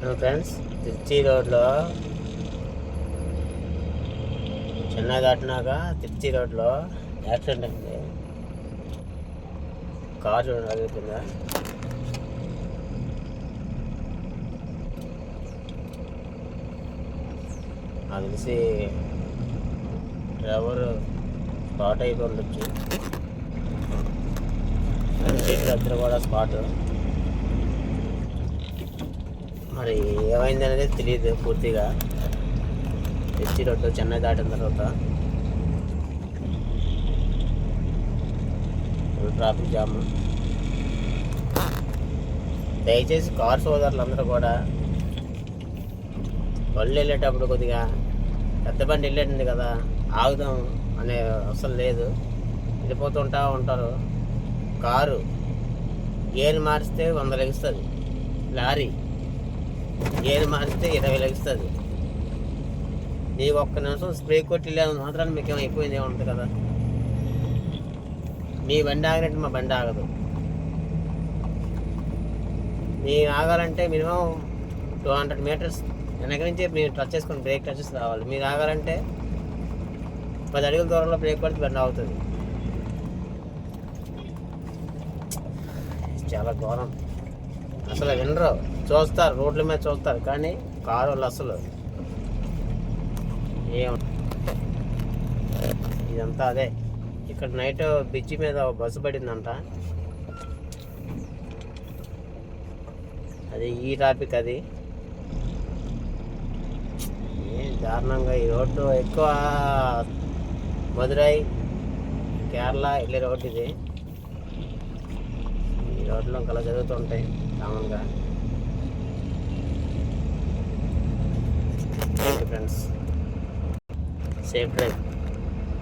Friends, Trichy రోడ్లో చెన్నై దాటినాక తిరుచి రోడ్లో accident అయింది. కారు చూడండి అడుగుతుందా. నాకు తెలిసి డ్రైవర్ స్పాట్ అయిపోయి ఉండొచ్చు. దగ్గర కూడా స్పాట్. మరి ఏమైంది అనేది తెలియదు పూర్తిగా. తిరుచి రోడ్డు చెన్నై దాటిన తర్వాత ట్రాఫిక్ జామ్. దయచేసి కార్ సోదరులు అందరూ కూడా బళ్ళు వెళ్ళేటప్పుడు కొద్దిగా పెద్ద బండి వెళ్ళేటుంది కదా, ఆగుదాం అనే అసలు లేదు. వెళ్ళిపోతుంటా ఉంటారు. కారు గేర్ మారిస్తే 100 లెగుస్తుంది, లారీ గేర్ మారిస్తే 20 లెగుస్తుంది. నీకు ఒక్క నిమిషం స్ప్రే కొట్టి లేదు మాత్రాన్ని మీకు ఏమో అయిపోయింది ఏముంటుంది కదా. మీ బండి ఆగినట్టు మా బండి ఆగదు. మీరు ఆగాలంటే మినిమం 200 మీటర్స్ వెనక నుంచి మీరు టచ్ చేసుకొని బ్రేక్ టచ్ చేసి రావాలి. మీరు ఆగాలంటే 10 అడుగుల దూరంలో బ్రేక్ పడితే బండి ఆగుతుంది. చాలా ఘోరం. అసలు వినరు, చూస్తారు, రోడ్ల మీద చూస్తారు, కానీ కారు వాళ్ళు అసలు ఇదంతా అదే. ఇక్కడ నైట్ బ్రిడ్జి మీద బస్సు పడిందంట. అది ఈ టాపిక్. అది దారుణంగా ఈ రోడ్డు ఎక్కువ మదురై కేరళ వెళ్ళే రోడ్డు ఇది. ఈ రోడ్లో కలా జరుగుతుంటాయి కామన్గా. Friends, safe drive.